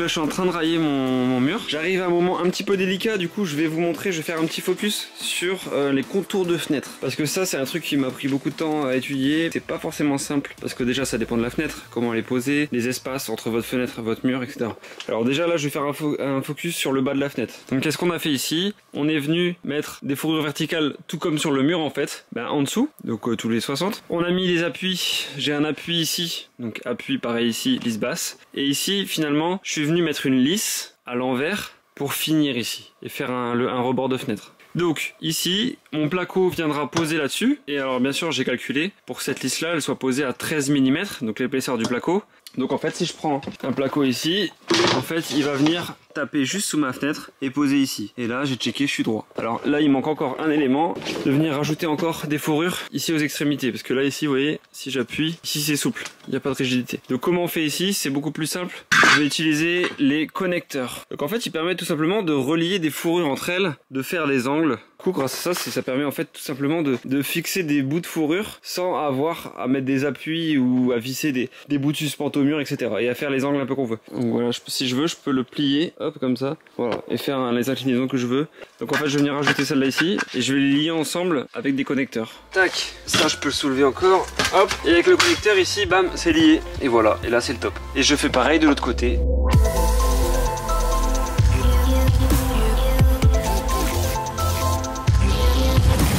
là je suis en train de railler mon mur. J'arrive à un moment un petit peu délicat, du coup je vais vous montrer, je vais faire un petit focus sur les contours de fenêtres. Parce que ça c'est un truc qui m'a pris beaucoup de temps à étudier. C'est pas forcément simple parce que déjà ça dépend de la fenêtre, comment elle est posée, les espaces entre votre fenêtre et votre mur, etc. Alors déjà là je vais faire un focus sur le bas de la fenêtre. Donc qu'est-ce qu'on a fait ici? On est venu mettre des fourrures verticales tout comme sur le mur en fait, en dessous, donc tous les 60. On a mis les appuis, j'ai un appui ici, donc appui pareil ici, lisse basse. Et ici finalement je suis venu mettre une lisse à l'envers pour finir ici et faire un rebord de fenêtre. Donc ici mon placo viendra poser là-dessus, et alors bien sûr j'ai calculé pour que cette lisse là elle soit posée à 13 mm, donc l'épaisseur du placo. Donc en fait si je prends un placo ici, en fait il va venir taper juste sous ma fenêtre et poser ici. Et là j'ai checké, je suis droit. Alors là il manque encore un élément, de venir rajouter encore des fourrures ici aux extrémités. Parce que là ici vous voyez, si j'appuie, ici c'est souple, il n'y a pas de rigidité. Donc comment on fait ici? C'est beaucoup plus simple. Je vais utiliser les connecteurs. Donc en fait ils permettent tout simplement de relier des fourrures entre elles, de faire les angles. Du coup grâce à ça, ça permet en fait tout simplement de fixer des bouts de fourrure sans avoir à mettre des appuis ou à visser des bouts de suspente au mur, etc. Et à faire les angles un peu qu'on veut. Donc voilà, si je veux je peux le plier, hop comme ça, voilà, et faire les inclinaisons que je veux. Donc en fait je vais venir rajouter celle-là ici et je vais les lier ensemble avec des connecteurs. Tac, ça je peux le soulever encore, hop, et avec le connecteur ici, bam, c'est lié. Et voilà, et là c'est le top. Et je fais pareil de l'autre côté.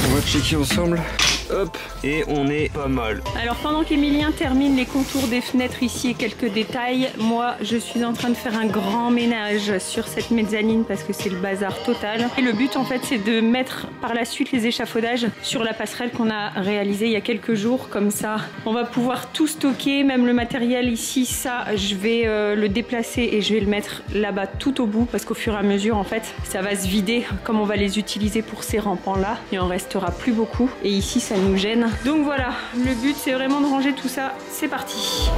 On va checker ensemble. Hop, et on est pas mal. Alors pendant qu'Emilien termine les contours des fenêtres ici et quelques détails, moi je suis en train de faire un grand ménage sur cette mezzanine parce que c'est le bazar total. Et le but en fait c'est de mettre par la suite les échafaudages sur la passerelle qu'on a réalisée il y a quelques jours. Comme ça on va pouvoir tout stocker, même le matériel ici, ça je vais le déplacer et je vais le mettre là-bas tout au bout parce qu'au fur et à mesure en fait ça va se vider comme on va les utiliser pour ces rampants là. Il en restera plus beaucoup et ici ça nous gêne. Donc voilà, le but c'est vraiment de ranger tout ça. C'est parti.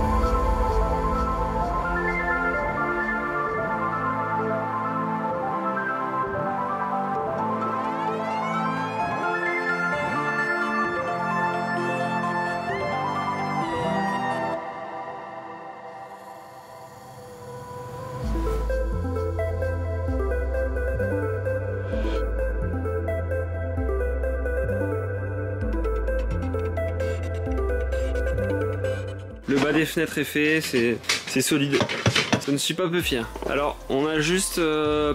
Le bas des fenêtres est fait, c'est solide. Je ne suis pas peu fier. Alors on a juste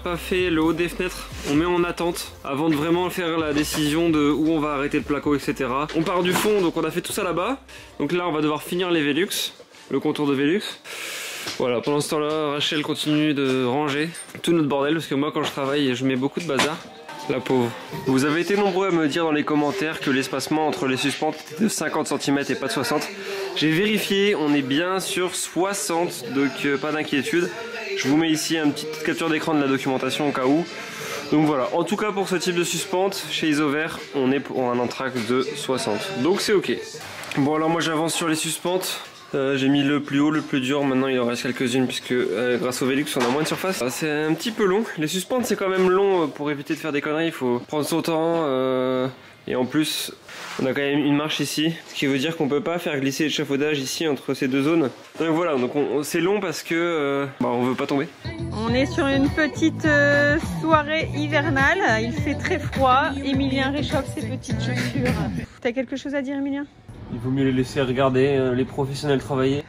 pas fait le haut des fenêtres. On met en attente avant de vraiment faire la décision de où on va arrêter le placo, etc. On part du fond, donc on a fait tout ça là-bas. Donc là on va devoir finir les Velux, le contour de Velux. Voilà, pendant ce temps-là, Rachel continue de ranger tout notre bordel parce que moi quand je travaille je mets beaucoup de bazar. La pauvre. Vous avez été nombreux à me dire dans les commentaires que l'espacement entre les suspentes était de 50 cm et pas de 60. J'ai vérifié, on est bien sur 60, donc pas d'inquiétude. Je vous mets ici une petite capture d'écran de la documentation au cas où. Donc voilà, en tout cas pour ce type de suspente, chez Isover, on est pour un entraque de 60. Donc c'est ok. Bon alors moi j'avance sur les suspentes. J'ai mis le plus haut, le plus dur, maintenant il en reste quelques-unes puisque grâce au Velux on a moins de surface. C'est un petit peu long, les suspentes c'est quand même long pour éviter de faire des conneries, il faut prendre son temps et en plus on a quand même une marche ici, ce qui veut dire qu'on peut pas faire glisser l'échafaudage ici entre ces deux zones. Donc voilà, donc c'est long parce que on veut pas tomber. On est sur une petite soirée hivernale, il fait très froid, Emilien réchauffe ses petites chaussures. T'as quelque chose à dire Emilien ? Il vaut mieux les laisser regarder les professionnels travailler.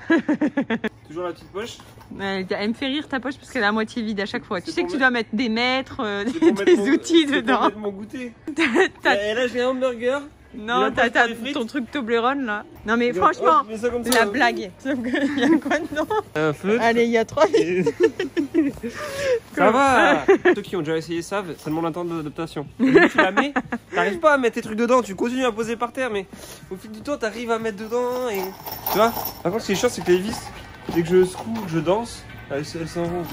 Toujours la petite poche. Elle me fait rire ta poche parce qu'elle est à moitié vide à chaque fois. Tu sais que tu dois mettre des mètres, des outils dedans. Pour mettre mon goûter. Et là j'ai un hamburger. Non, t'as ton truc Toblerone là. Non mais franchement, la blague. Il y a quoi dedans? Un feu. Allez, il y a 3 Ça va. Ceux qui ont déjà essayé savent, ça demande un temps d'adaptation. Tu la mets, t'arrives pas à mettre tes trucs dedans, tu continues à poser par terre, mais au fil du temps t'arrives à mettre dedans et... Tu vois. Par contre ce qui est chiant c'est que les vis, dès que je secoue, que je danse, elles s'en vont.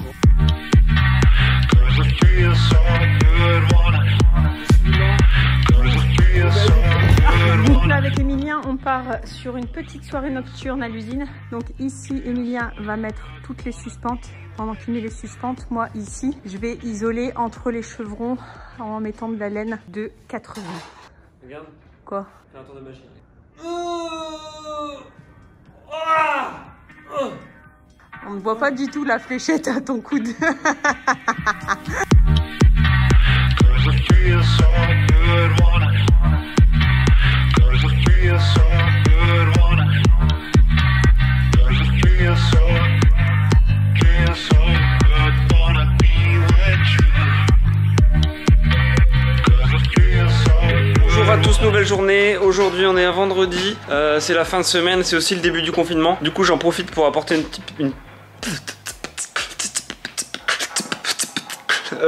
Donc là avec Emilien on part sur une petite soirée nocturne à l'usine. Donc ici Emilien va mettre toutes les suspentes. Pendant qu'il met les suspentes, moi ici je vais isoler entre les chevrons en mettant de la laine de 80. Regarde. Quoi? Fais un tour de machine. On ne voit pas du tout la fléchette à ton coude. Bonjour à tous, nouvelle journée. Aujourd'hui on est un vendredi, c'est la fin de semaine, c'est aussi le début du confinement. Du coup j'en profite pour apporter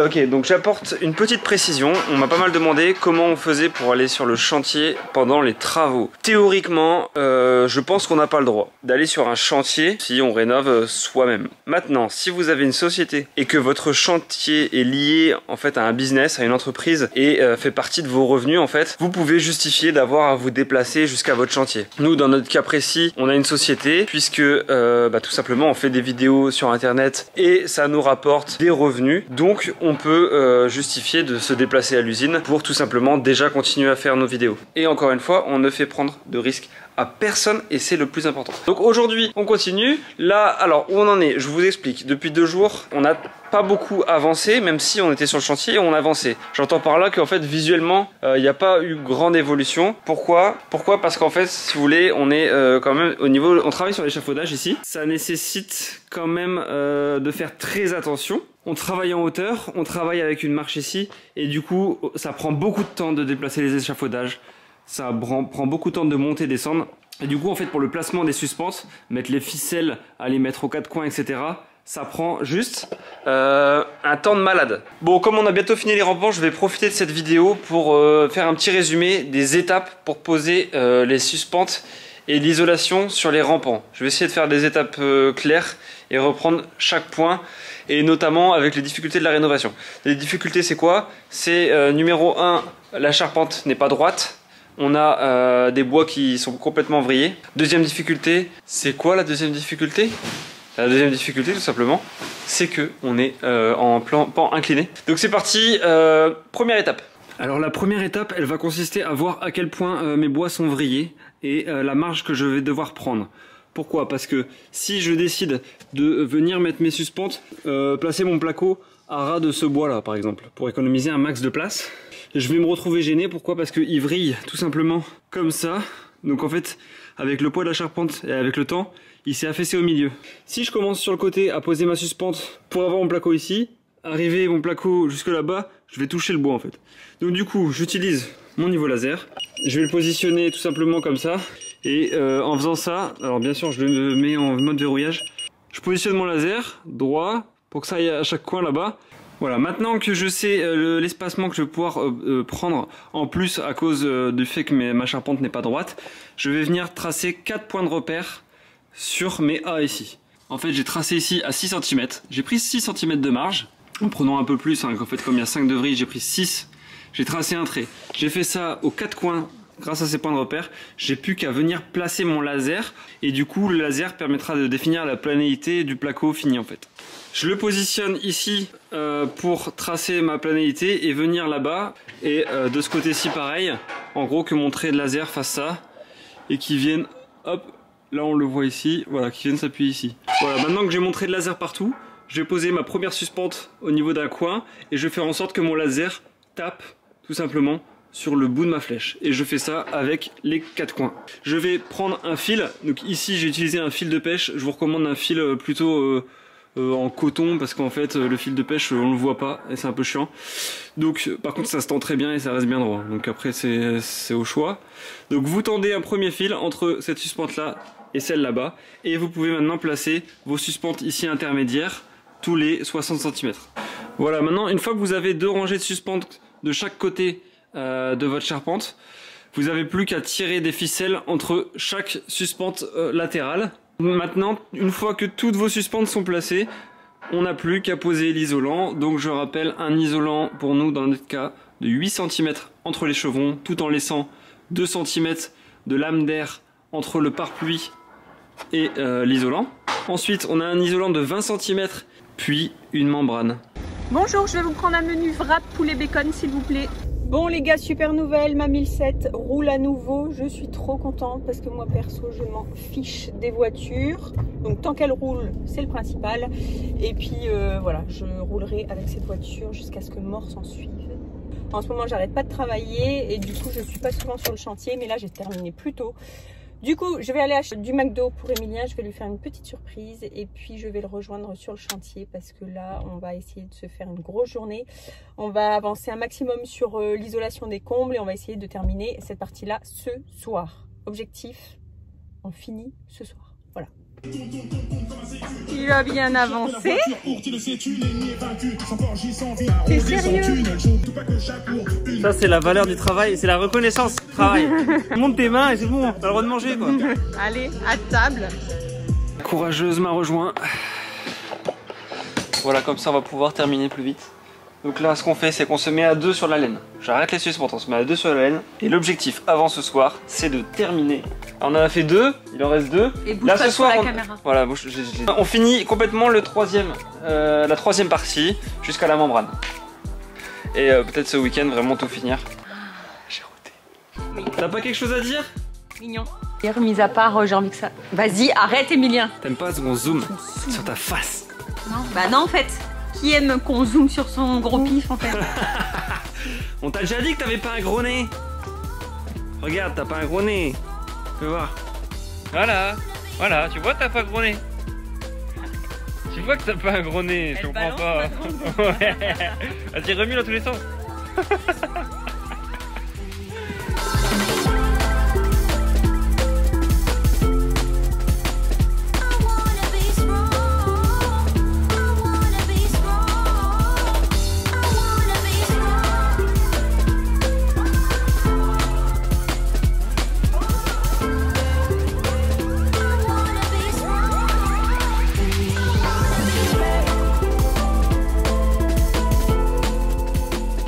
Ok, donc j'apporte une petite précision. On m'a pas mal demandé comment on faisait pour aller sur le chantier pendant les travaux. Théoriquement, je pense qu'on n'a pas le droit d'aller sur un chantier si on rénove soi-même. Maintenant, si vous avez une société et que votre chantier est lié en fait à un business, à une entreprise et fait partie de vos revenus en fait, vous pouvez justifier d'avoir à vous déplacer jusqu'à votre chantier. Nous, dans notre cas précis, on a une société puisque tout simplement on fait des vidéos sur internet et ça nous rapporte des revenus. Donc on peut justifier de se déplacer à l'usine pour tout simplement déjà continuer à faire nos vidéos. Et encore une fois, on ne fait prendre de risques à personne et c'est le plus important. Donc aujourd'hui, on continue. Là, alors où on en est, je vous explique. Depuis 2 jours, on n'a pas beaucoup avancé, même si on était sur le chantier et on avançait. J'entends par là qu'en fait, visuellement, il n'y a pas eu grande évolution. Pourquoi? Parce qu'en fait, si vous voulez, on est quand même au niveau... On travaille sur l'échafaudage ici. Ça nécessite quand même de faire très attention. On travaille en hauteur, on travaille avec une marche ici et du coup ça prend beaucoup de temps de déplacer les échafaudages, ça prend beaucoup de temps de monter, descendre et du coup en fait pour le placement des suspentes, mettre les ficelles, à les mettre aux 4 coins etc. Ça prend juste un temps de malade. Bon, comme on a bientôt fini les rampants, je vais profiter de cette vidéo pour faire un petit résumé des étapes pour poser les suspentes et l'isolation sur les rampants. Je vais essayer de faire des étapes claires et reprendre chaque point et notamment avec les difficultés de la rénovation. Les difficultés c'est quoi? C'est numéro 1, la charpente n'est pas droite. On a des bois qui sont complètement vrillés. Deuxième difficulté, c'est quoi la deuxième difficulté? La deuxième difficulté tout simplement, c'est que on est en pan incliné. Donc c'est parti, première étape. Alors la première étape, elle va consister à voir à quel point mes bois sont vrillés et la marge que je vais devoir prendre. Pourquoi? Parce que si je décide de venir mettre mes suspentes, placer mon placo à ras de ce bois là par exemple, pour économiser un max de place, je vais me retrouver gêné. Pourquoi? Parce qu'il vrille tout simplement comme ça. Donc en fait, avec le poids de la charpente et avec le temps, il s'est affaissé au milieu. Si je commence sur le côté à poser ma suspente pour avoir mon placo ici, arriver mon placo jusque là-bas, je vais toucher le bois en fait. Donc du coup, j'utilise mon niveau laser. Je vais le positionner tout simplement comme ça. Et en faisant ça, alors bien sûr je le mets en mode verrouillage. Je positionne mon laser droit pour que ça aille à chaque coin là-bas. Voilà, maintenant que je sais l'espacement que je vais pouvoir prendre en plus à cause du fait que ma charpente n'est pas droite, je vais venir tracer 4 points de repère sur mes A ici. En fait j'ai tracé ici à 6 cm, j'ai pris 6 cm de marge, en prenant un peu plus, hein, en fait comme il y a 5 de vrille j'ai pris 6, j'ai tracé un trait. J'ai fait ça aux 4 coins. Grâce à ces points de repère, j'ai plus qu'à venir placer mon laser et du coup le laser permettra de définir la planéité du placo fini en fait. Je le positionne ici pour tracer ma planéité et venir là-bas et de ce côté-ci pareil, en gros que mon trait de laser fasse ça et qu'il vienne, hop, là on le voit ici, voilà, qu'il vienne s'appuyer ici. Voilà, maintenant que j'ai mon trait de laser partout, je vais poser ma première suspente au niveau d'un coin et je vais faire en sorte que mon laser tape tout simplement sur le bout de ma flèche et je fais ça avec les 4 coins. Je vais prendre un fil, donc ici j'ai utilisé un fil de pêche, je vous recommande un fil plutôt en coton parce qu'en fait le fil de pêche on le voit pas et c'est un peu chiant. Donc par contre ça se tend très bien et ça reste bien droit, donc après c'est au choix. Donc vous tendez un premier fil entre cette suspente là et celle là-bas et vous pouvez maintenant placer vos suspentes ici intermédiaires tous les 60 cm. Voilà, maintenant une fois que vous avez 2 rangées de suspentes de chaque côté de votre charpente, vous n'avez plus qu'à tirer des ficelles entre chaque suspente latérale. Maintenant, une fois que toutes vos suspentes sont placées, on n'a plus qu'à poser l'isolant. Donc je rappelle un isolant pour nous dans notre cas de 8 cm entre les chevrons, tout en laissant 2 cm de lame d'air entre le pare-pluie et l'isolant. Ensuite on a un isolant de 20 cm puis une membrane. Bonjour, je vais vous prendre un menu wrap poulet bacon s'il vous plaît. Bon les gars, super nouvelle, ma 1007 roule à nouveau. Je suis trop contente parce que moi perso je m'en fiche des voitures. Donc tant qu'elle roule, c'est le principal. Et puis voilà, je roulerai avec cette voiture jusqu'à ce que mort s'en suive. En ce moment j'arrête pas de travailler et du coup je suis pas souvent sur le chantier, mais là j'ai terminé plus tôt. Du coup, je vais aller acheter du McDo pour Emilien, je vais lui faire une petite surprise et puis je vais le rejoindre sur le chantier parce que là, on va essayer de se faire une grosse journée. On va avancer un maximum sur l'isolation des combles et on va essayer de terminer cette partie-là ce soir. Objectif, on finit ce soir. Voilà. Il a bien avancé. T'es sérieux? Ça c'est la valeur du travail, c'est la reconnaissance du travail. Monte tes mains et c'est bon, t'as le droit de manger quoi. Allez, à table. La courageuse m'a rejoint. Voilà, comme ça on va pouvoir terminer plus vite. Donc là ce qu'on fait c'est qu'on se met à deux sur la laine. J'arrête les suspentes, on se met à deux sur la laine. Et l'objectif avant ce soir c'est de terminer. Alors, on en a fait deux, il en reste deux. Et bouge là ce soir la caméra. Voilà, on finit complètement la troisième partie jusqu'à la membrane. Et peut-être ce week-end vraiment tout finir. J'ai roté. Oui. T'as pas quelque chose à dire? Mignon. Mis à part, j'ai envie que ça... Vas-y, arrête Emilien. T'aimes pas qu'on zoome sur ta face? Non, bah non en fait. Qui aime qu'on zoome sur son gros pif en fait? On t'a déjà dit que t'avais pas un gros nez. Regarde, t'as pas un gros nez. Tu peux voir. Voilà, voilà, tu vois t'as pas un gros nez. Tu vois que t'as pas un gros nez, je comprends pas. Ouais. Vas-y, remue dans tous les sens.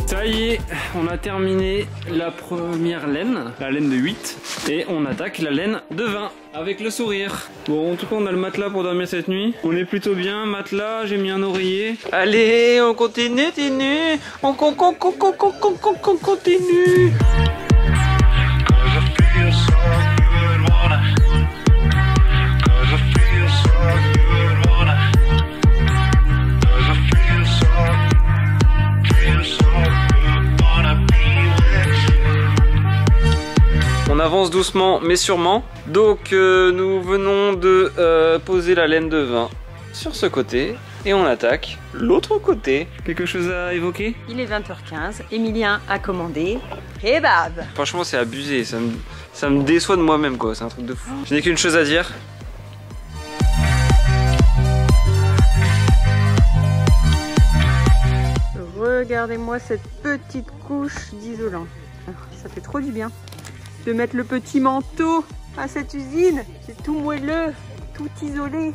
Ça y est, on a terminé la première laine, la laine de 8, et on attaque la laine de 20 avec le sourire. Bon, en tout cas, on a le matelas pour dormir cette nuit. On est plutôt bien, matelas, j'ai mis un oreiller. Allez, on continue, on continue. On avance doucement mais sûrement. Donc nous venons de poser la laine de 20 sur ce côté et on attaque l'autre côté. Quelque chose à évoquer? Il est 20h15, Emilien a commandé kebab. Franchement c'est abusé, ça me déçoit de moi-même quoi, c'est un truc de fou. Je n'ai qu'une chose à dire. Regardez-moi cette petite couche d'isolant. Ça fait trop du bien de mettre le petit manteau à cette usine. C'est tout moelleux, tout isolé.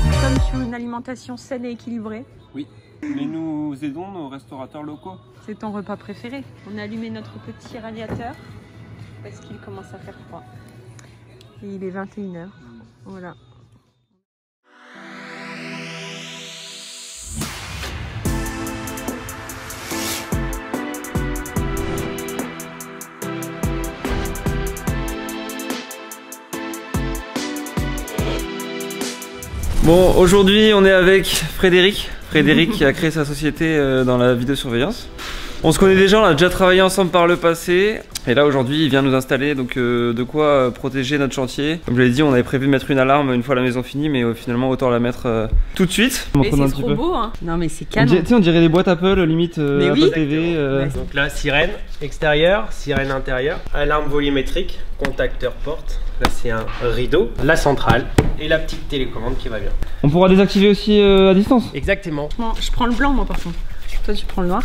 Nous sommes sur une alimentation saine et équilibrée. Oui, mais nous aidons nos restaurateurs locaux. C'est ton repas préféré. On a allumé notre petit radiateur parce qu'il commence à faire froid. Et il est 21h. Voilà. Bon, aujourd'hui on est avec Frédéric qui a créé sa société dans la vidéosurveillance. On se connaît déjà, on a déjà travaillé ensemble par le passé. Et là aujourd'hui il vient nous installer, donc de quoi protéger notre chantier. Comme je l'ai dit, on avait prévu de mettre une alarme une fois la maison finie, mais finalement autant la mettre tout de suite. Mais c'est trop beau hein. Non mais c'est canon. On dirait des boîtes Apple, limite Apple oui. TV. Donc là, sirène extérieure, sirène intérieure, alarme volumétrique, contacteur porte. Là c'est un rideau, la centrale et la petite télécommande qui va bien. On pourra désactiver aussi à distance. Exactement. Je prends le blanc moi par contre. Toi tu prends le noir.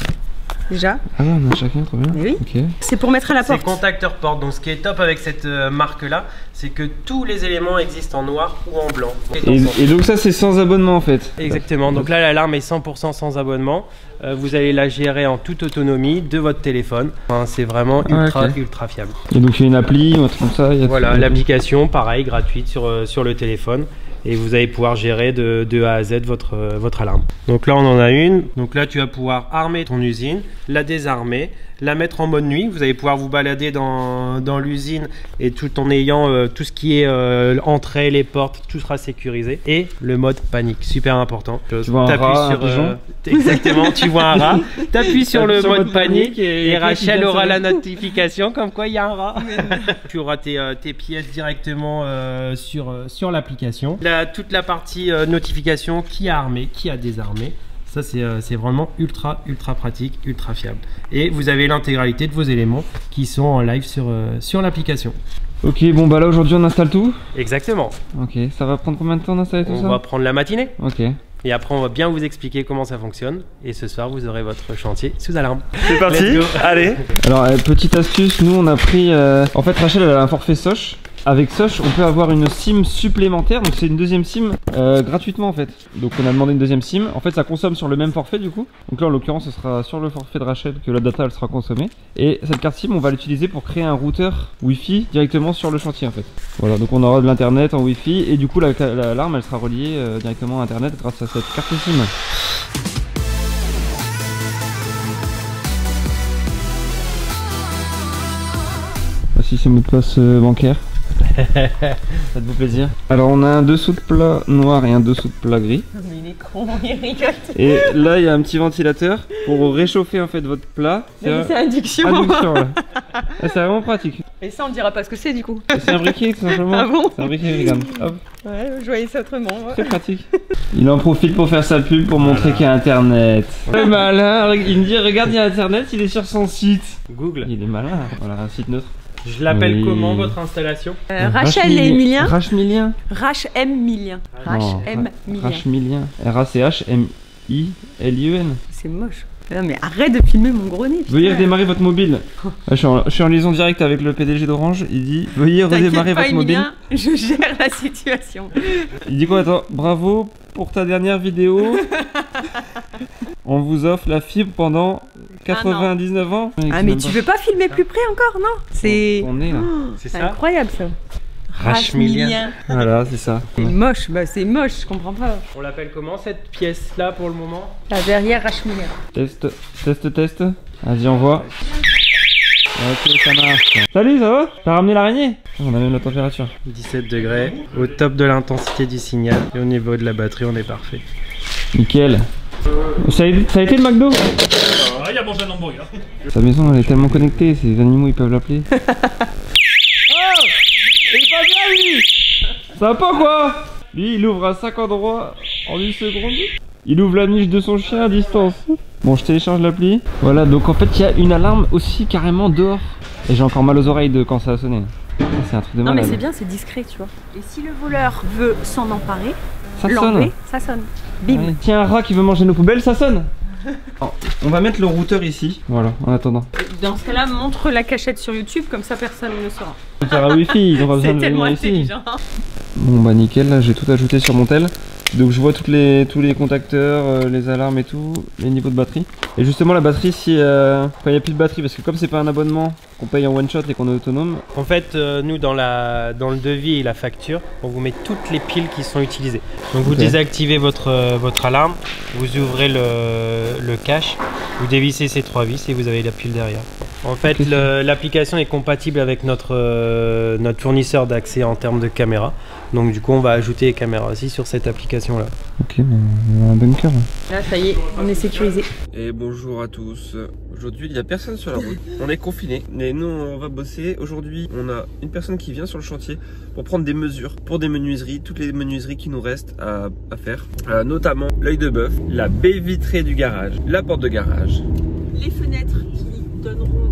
Déjà. Ah on a chacun, trop bien. Mais oui. Okay. C'est pour mettre à la porte. C'est contacteur porte. Donc ce qui est top avec cette marque là, c'est que tous les éléments existent en noir ou en blanc. Et donc ça c'est sans abonnement en fait. Exactement. Donc là l'alarme est 100% sans abonnement. Vous allez la gérer en toute autonomie de votre téléphone. Enfin, c'est vraiment ultra fiable. Et donc il y a une appli ou un truc comme ça. Voilà, l'application pareil gratuite sur le téléphone. et vous allez pouvoir gérer de A à Z votre alarme. Donc là on en a une, donc là tu vas pouvoir armer ton usine, la désarmer, la mettre en mode nuit. Vous allez pouvoir vous balader dans l'usine et tout en ayant tout ce qui est entrée, les portes, tout sera sécurisé. Et le mode panique, super important. Tu vois un rat, un pigeon. Exactement, tu vois un rat, t'appuies sur le mode panique et Rachel aura la notification comme quoi il y a un rat. Tu auras tes pièces directement sur l'application. Toute la partie notification, qui a armé, qui a désarmé. Ça c'est vraiment ultra pratique, ultra fiable. Et vous avez l'intégralité de vos éléments qui sont en live sur l'application. Ok, bon bah là aujourd'hui on installe tout. Exactement. Ok, ça va prendre combien de temps d'installer tout ça? On va prendre la matinée. Ok. Et après on va bien vous expliquer comment ça fonctionne. Et ce soir vous aurez votre chantier sous alarme. C'est parti, allez. Alors petite astuce, nous on a pris... En fait Rachel elle a un forfait Soch. Avec Soch, on peut avoir une SIM supplémentaire, donc c'est une deuxième SIM gratuitement en fait. Donc on a demandé une deuxième SIM. En fait, ça consomme sur le même forfait du coup. Donc là, en l'occurrence, ce sera sur le forfait de Rachel que la data elle sera consommée. Et cette carte SIM, on va l'utiliser pour créer un routeur Wi-Fi directement sur le chantier en fait. Voilà, donc on aura de l'internet en Wi-Fi et du coup l'alarme elle sera reliée directement à internet grâce à cette carte SIM. Voici ce mot de passe bancaire. Faites-vous plaisir. Alors on a un dessous de plat noir et un dessous de plat gris. Mais il est con, il rigole. Et là il y a un petit ventilateur pour réchauffer en fait votre plat. C'est induction. Induction là. C'est vraiment pratique. Et ça on ne dira pas ce que c'est du coup. C'est un briquet tout simplement. Ah bon? C'est un briquet vegan. Hop. Ouais, je voyais ça autrement. Ouais. Très pratique. Il en profite pour faire sa pub pour montrer qu'il y a internet. C'est malin, il me dit regarde il y a internet, il est sur son site. Google. Il est malin. Voilà un site neutre. Je l'appelle comment votre installation? Rachel et Emilien. Rachmilien. Rachmilien. Rachmilien. R-A-C-H-M-I-L-I-E-N. C'est moche. Non mais arrête de filmer mon gros nez. Veuillez redémarrer votre mobile. Je suis en liaison directe avec le PDG d'Orange. Il dit veuillez redémarrer votre mobile. Je gère la situation. Il dit quoi? Attends, bravo pour ta dernière vidéo. On vous offre la fibre pendant 99 ans. Ah mais tu veux pas filmer plus près encore, non? C'est c'est incroyable ça. Rachmilien. Voilà, c'est ça. C'est moche, bah c'est moche, je comprends pas. On l'appelle comment cette pièce là pour le moment? La verrière Rachmilien. Test. Vas-y, on voit. Ok, ça marche. Salut, ça va? T'as ramené l'araignée? On a même la température. 17 degrés, au top de l'intensité du signal. Et au niveau de la batterie, on est parfait. Nickel. Ça a été le McDo? Il a mangé un hamburger. Sa maison elle est tellement connectée, ces animaux ils peuvent l'appeler. Oh! Il est pas bien lui! Ça va pas quoi? Lui il ouvre à 5 endroits en 1 seconde. Il ouvre la niche de son chien à distance. Bon je télécharge l'appli. Voilà donc en fait il y a une alarme aussi carrément dehors. Et j'ai encore mal aux oreilles de quand ça a sonné. C'est un truc de malade. Non mais c'est bien, c'est discret tu vois. Et si le voleur veut s'en emparer, ça sonne. Ça sonne. Bim. Ouais. Tiens un rat qui veut manger nos poubelles, ça sonne. Alors, on va mettre le routeur ici. Voilà, en attendant. Dans ce cas-là, montre la cachette sur YouTube, comme ça personne ne le saura. On va faire un wifi, ils n'ont pas besoin de venir ici. Bon bah nickel, là j'ai tout ajouté sur mon tel. Donc je vois tous les contacteurs, les alarmes et tout, les niveaux de batterie. Et justement la batterie, si quand il n'y a plus de batterie, parce que comme c'est pas un abonnement qu'on paye en one shot et qu'on est autonome. En fait nous dans le devis et la facture, on vous met toutes les piles qui sont utilisées. Donc vous désactivez votre alarme, vous ouvrez le cache, vous dévissez ces 3 vis et vous avez la pile derrière. En fait l'application est compatible avec notre fournisseur d'accès en termes de caméra. Donc du coup on va ajouter les caméras aussi sur cette application là. Ok, on a un bunker là. Là ça y est, on est sécurisé. Et bonjour à tous. Aujourd'hui il n'y a personne sur la route. On est confinés, mais nous on va bosser. Aujourd'hui on a une personne qui vient sur le chantier pour prendre des mesures pour des menuiseries, toutes les menuiseries qui nous restent à faire. Notamment l'œil de bœuf, la baie vitrée du garage, la porte de garage. Les fenêtres qui donneront...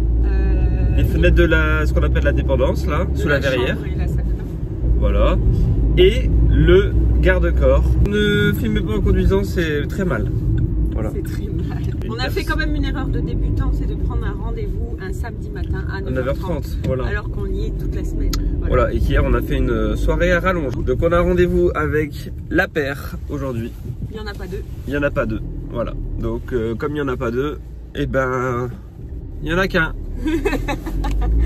les fenêtres de ce qu'on appelle la dépendance là, sous la verrière. Voilà. Et le garde-corps. Ne filmez pas en conduisant, c'est très mal. Voilà. C'est très mal. On a fait quand même une erreur de débutant, c'est de prendre un rendez-vous un samedi matin à 9h30. Voilà. Alors qu'on y est toute la semaine. Voilà. Et qu'hier on a fait une soirée à rallonge. Donc on a rendez-vous avec la paire aujourd'hui. Il n'y en a pas 2. Il n'y en a pas 2. Voilà. Donc comme il n'y en a pas 2, et ben il n'y en a qu'un.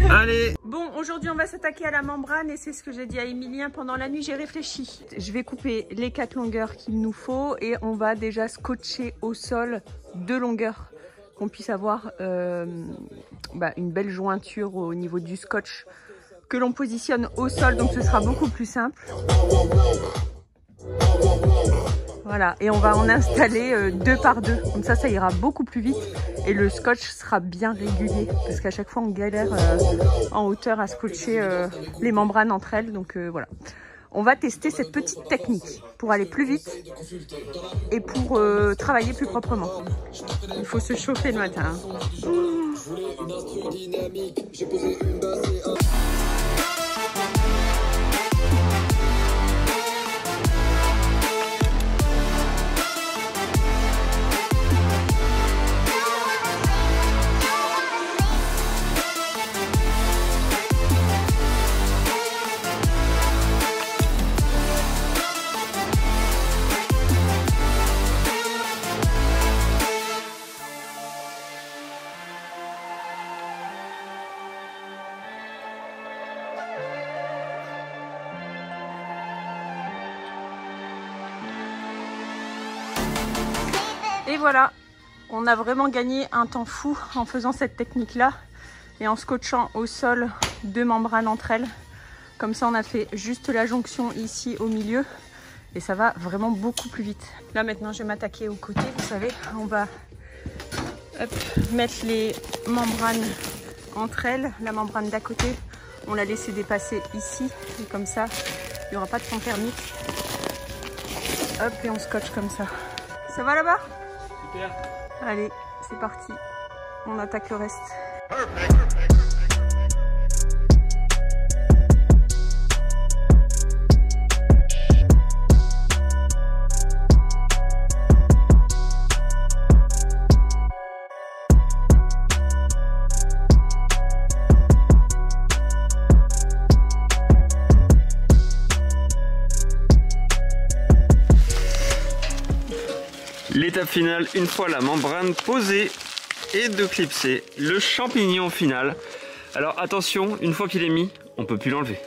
Allez. Bon, aujourd'hui on va s'attaquer à la membrane et c'est ce que j'ai dit à Emilien pendant la nuit, j'ai réfléchi. Je vais couper les 4 longueurs qu'il nous faut et on va déjà scotcher au sol 2 longueurs, qu'on puisse avoir une belle jointure au niveau du scotch que l'on positionne au sol, donc ce sera beaucoup plus simple. Voilà, et on va en installer 2 par 2, comme ça ça ira beaucoup plus vite et le scotch sera bien régulier parce qu'à chaque fois on galère en hauteur à scotcher les membranes entre elles, donc voilà. On va tester cette petite technique pour aller plus vite et pour travailler plus proprement. Il faut se chauffer le matin. Et voilà, on a vraiment gagné un temps fou en faisant cette technique-là et en scotchant au sol 2 membranes entre elles. Comme ça, on a fait juste la jonction ici au milieu et ça va vraiment beaucoup plus vite. Là, maintenant, je vais m'attaquer aux côtés. Vous savez, on va mettre les membranes entre elles. La membrane d'à côté, on l'a laissé dépasser ici et comme ça, il n'y aura pas de fond thermique. Hop, et on scotche comme ça. Ça va là-bas ? Super. Allez, c'est parti. On attaque le reste. L'étape finale, une fois la membrane posée, et de clipser le champignon final. Alors attention, une fois qu'il est mis, on peut plus l'enlever.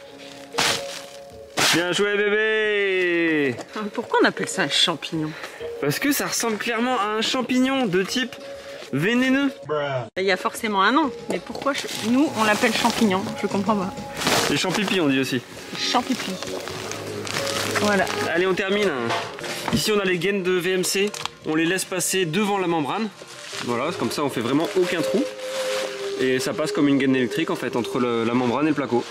Bien joué bébé! Pourquoi on appelle ça un champignon? Parce que ça ressemble clairement à un champignon de type vénéneux. Il y a forcément un nom, mais pourquoi nous on l'appelle champignon? Je comprends pas. Les champipi on dit aussi. Champipi. Voilà. Allez, on termine. Ici on a les gaines de VMC, on les laisse passer devant la membrane. Voilà, comme ça on fait vraiment aucun trou. Et ça passe comme une gaine électrique en fait entre la membrane et le placo.